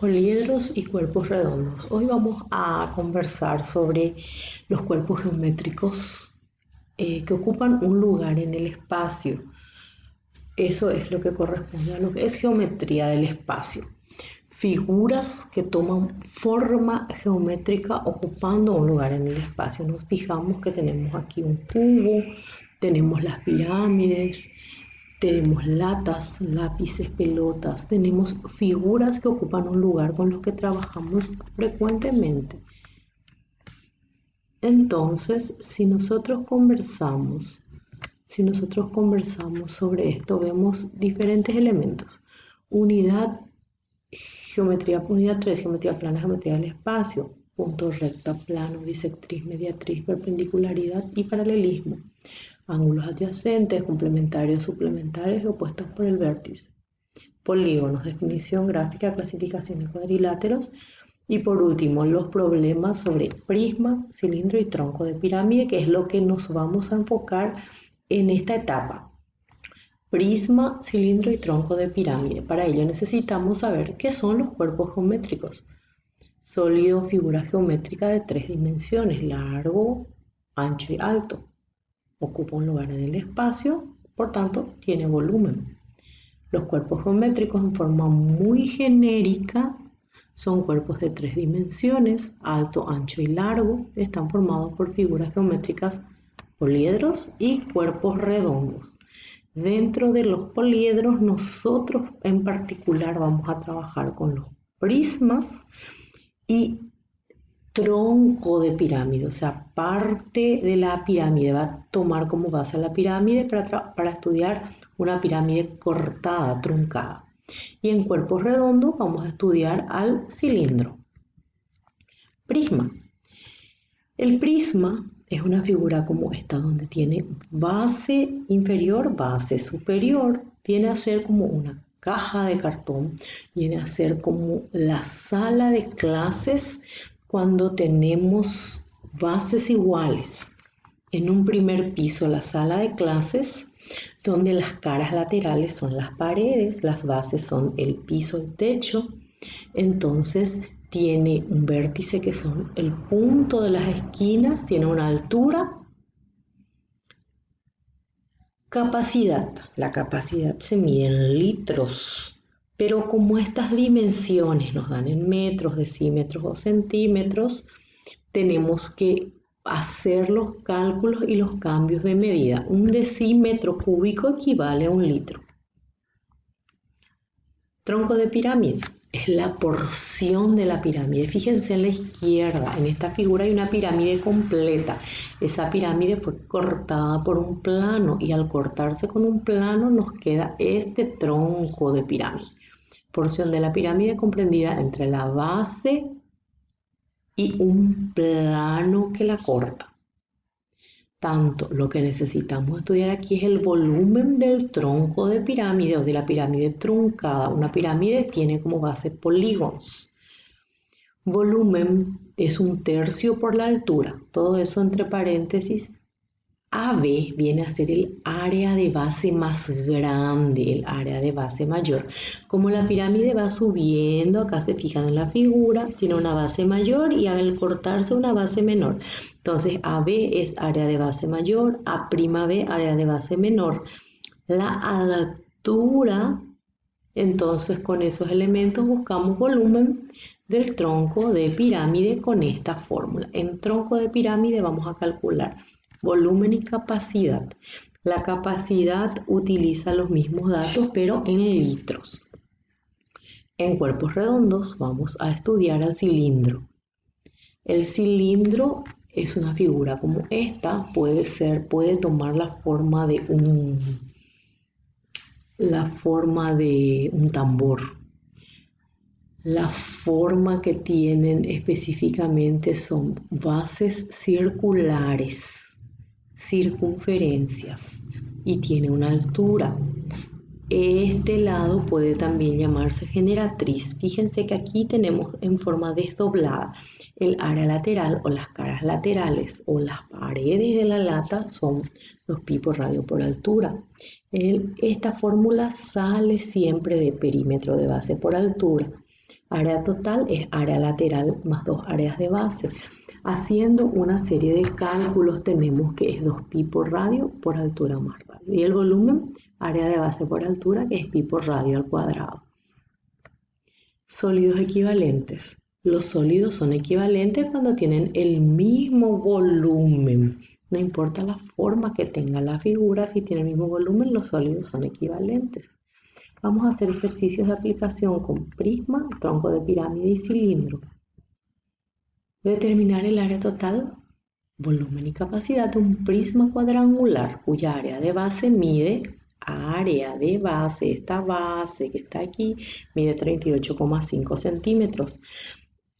Poliedros y cuerpos redondos. Hoy vamos a conversar sobre los cuerpos geométricos que ocupan un lugar en el espacio. Eso es lo que corresponde a lo que es geometría del espacio. Figuras que toman forma geométrica ocupando un lugar en el espacio. Nos fijamos que tenemos aquí un cubo, tenemos las pirámides, tenemos latas, lápices, pelotas, tenemos figuras que ocupan un lugar con los que trabajamos frecuentemente. Entonces, si nosotros conversamos sobre esto, vemos diferentes elementos. Unidad 3, geometría plana, geometría del espacio, punto, recta, plano, bisectriz, mediatriz, perpendicularidad y paralelismo. Ángulos adyacentes, complementarios, suplementarios y opuestos por el vértice. Polígonos, definición gráfica, clasificación de cuadriláteros. Y por último, los problemas sobre prisma, cilindro y tronco de pirámide, que es lo que nos vamos a enfocar en esta etapa. Prisma, cilindro y tronco de pirámide. Para ello necesitamos saber qué son los cuerpos geométricos. Sólido, figura geométrica de 3 dimensiones, largo, ancho y alto. Ocupa un lugar en el espacio, por tanto, tiene volumen. Los cuerpos geométricos en forma muy genérica son cuerpos de 3 dimensiones, alto, ancho y largo. Están formados por figuras geométricas poliedros y cuerpos redondos. Dentro de los poliedros, nosotros en particular vamos a trabajar con los prismas y tronco de pirámide, o sea, parte de la pirámide. Va a tomar como base la pirámide para estudiar una pirámide cortada, truncada. Y en cuerpos redondos vamos a estudiar al cilindro. Prisma. El prisma es una figura como esta, donde tiene base inferior, base superior. Viene a ser como una caja de cartón, viene a ser como la sala de clases cuando tenemos bases iguales. En un primer piso, la sala de clases, donde las caras laterales son las paredes, las bases son el piso, el techo. Entonces tiene un vértice que son el punto de las esquinas, tiene una altura. Capacidad. La capacidad se mide en litros, pero como estas dimensiones nos dan en metros, decímetros o centímetros, tenemos que hacer los cálculos y los cambios de medida. Un decímetro cúbico equivale a un litro. Tronco de pirámide es la porción de la pirámide. Fíjense en la izquierda, en esta figura hay una pirámide completa. Esa pirámide fue cortada por un plano y al cortarse con un plano nos queda este tronco de pirámide. Porción de la pirámide comprendida entre la base y un plano que la corta. Tanto lo que necesitamos estudiar aquí es el volumen del tronco de pirámide o de la pirámide truncada. Una pirámide tiene como base polígonos. Volumen es 1/3 por la altura. Todo eso entre paréntesis. AB viene a ser el área de base más grande, el área de base mayor. Como la pirámide va subiendo, acá se fijan en la figura, tiene una base mayor y al cortarse una base menor. Entonces AB es área de base mayor, A'B área de base menor. La altura, entonces con esos elementos buscamos volumen del tronco de pirámide con esta fórmula. En tronco de pirámide vamos a calcular volumen y capacidad. La capacidad utiliza los mismos datos, pero en litros. En cuerpos redondos vamos a estudiar al cilindro. El cilindro es una figura como esta, puede tomar la forma de un tambor. La forma que tienen específicamente son bases circulares, circunferencias, y tiene una altura. Este lado puede también llamarse generatriz. Fíjense que aquí tenemos en forma desdoblada el área lateral o las caras laterales o las paredes de la lata son los pi por radio por altura. Esta fórmula sale siempre de perímetro de base por altura. Área total es área lateral más 2 áreas de base. Haciendo una serie de cálculos tenemos que es 2pi por radio por altura más radio. Y el volumen, área de base por altura, que es pi por radio al cuadrado. Sólidos equivalentes. Los sólidos son equivalentes cuando tienen el mismo volumen. No importa la forma que tenga la figura, si tiene el mismo volumen, los sólidos son equivalentes. Vamos a hacer ejercicios de aplicación con prisma, tronco de pirámide y cilindro. Determinar el área total, volumen y capacidad de un prisma cuadrangular cuya área de base mide, área de base, esta base que está aquí, mide 38,5 centímetros.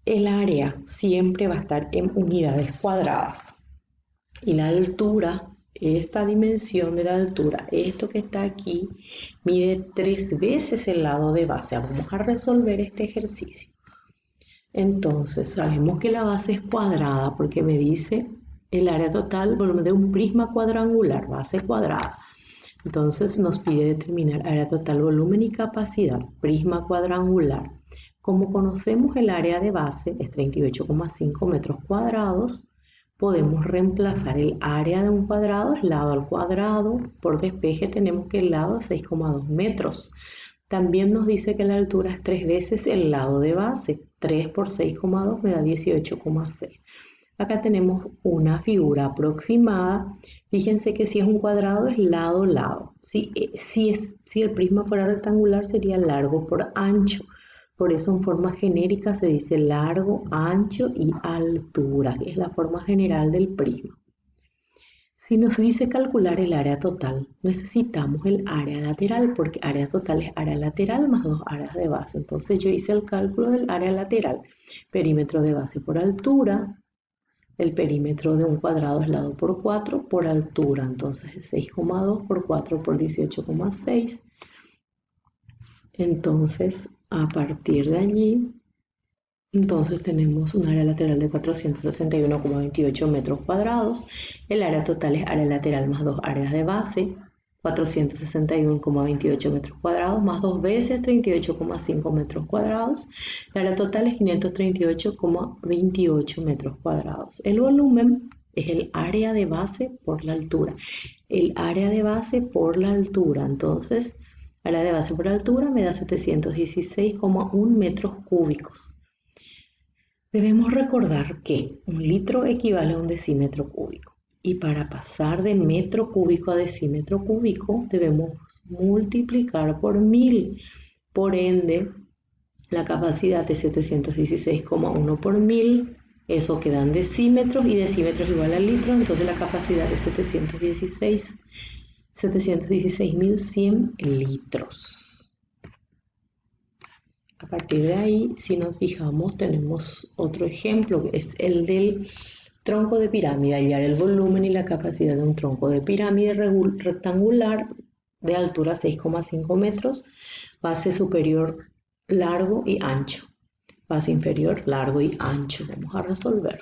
El área siempre va a estar en unidades cuadradas. Y la altura, esta dimensión de la altura, esto que está aquí, mide 3 veces el lado de base. Vamos a resolver este ejercicio. Entonces, sabemos que la base es cuadrada porque me dice el área total, volumen de un prisma cuadrangular, base cuadrada. Entonces nos pide determinar área total, volumen y capacidad, prisma cuadrangular. Como conocemos el área de base es 38,5 metros cuadrados, podemos reemplazar el área de un cuadrado, es lado al cuadrado, por despeje tenemos que el lado es 6,2 metros. También nos dice que la altura es 3 veces el lado de base, 3 por 6,2 me da 18,6. Acá tenemos una figura aproximada. Fíjense que si es un cuadrado es lado, lado. Si el prisma fuera rectangular sería largo por ancho. Por eso en forma genérica se dice largo, ancho y altura, que es la forma general del prisma. Si nos dice calcular el área total, necesitamos el área lateral, porque área total es área lateral más 2 áreas de base. Entonces yo hice el cálculo del área lateral. Perímetro de base por altura. El perímetro de un cuadrado es lado por 4 por altura. Entonces es 6,2 por 4 por 18,6. Entonces, a partir de allí, entonces tenemos un área lateral de 461,28 metros cuadrados. El área total es área lateral más 2 áreas de base, 461,28 metros cuadrados, más 2 veces 38,5 metros cuadrados. El área total es 538,28 metros cuadrados. El volumen es el área de base por la altura. El área de base por la altura, entonces, área de base por altura me da 716,1 metros cúbicos. Debemos recordar que un litro equivale a un decímetro cúbico y para pasar de metro cúbico a decímetro cúbico debemos multiplicar por 1000. Por ende, la capacidad es 716,1 por 1000. Eso queda en decímetros y decímetros igual a litro, entonces la capacidad es 716.100 litros. A partir de ahí, si nos fijamos, tenemos otro ejemplo, que es el del tronco de pirámide. Hallar el volumen y la capacidad de un tronco de pirámide rectangular de altura 6,5 metros, base superior largo y ancho, base inferior largo y ancho. Vamos a resolver.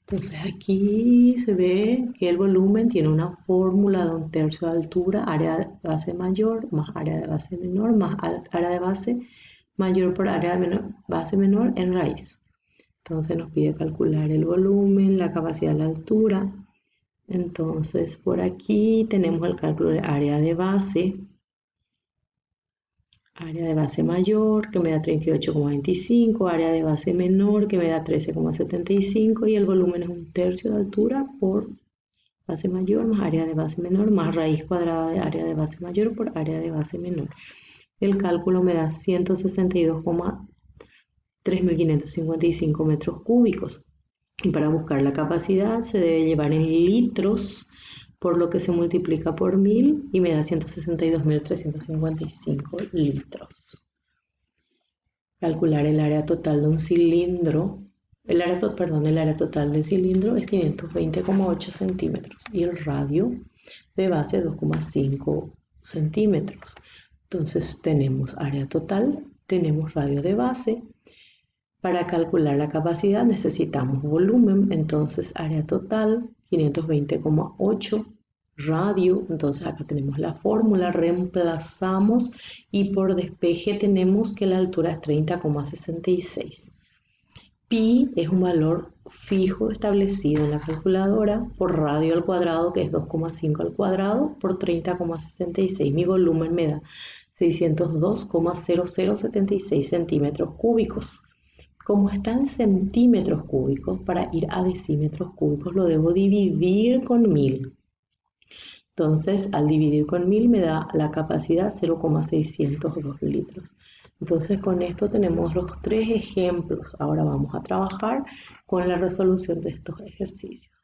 Entonces aquí se ve que el volumen tiene una fórmula de 1/3 de altura, área de base mayor más área de base menor más área de base mayor por área de base menor en raíz. Entonces nos pide calcular el volumen, la capacidad, la altura. Entonces por aquí tenemos el cálculo de área de base mayor que me da 38,25, área de base menor que me da 13,75 y el volumen es 1/3 de altura por base mayor más área de base menor más raíz cuadrada de área de base mayor por área de base menor. El cálculo me da 162,3555 metros cúbicos. Y para buscar la capacidad se debe llevar en litros, por lo que se multiplica por 1000 y me da 162.355 litros. Calcular el área total de un cilindro. El área total del cilindro es 520,8 centímetros y el radio de base es 2,5 centímetros. Entonces tenemos área total, tenemos radio de base. Para calcular la capacidad necesitamos volumen, entonces área total 520,8 radio, entonces acá tenemos la fórmula, reemplazamos y por despeje tenemos que la altura es 30,66. Pi es un valor fijo establecido en la calculadora por radio al cuadrado, que es 2,5 al cuadrado, por 30,66. Mi volumen me da 602,0076 centímetros cúbicos. Como está en centímetros cúbicos, para ir a decímetros cúbicos lo debo dividir con 1000. Entonces, al dividir con 1000 me da la capacidad 0,602 litros. Entonces, con esto tenemos los tres ejemplos. Ahora vamos a trabajar con la resolución de estos ejercicios.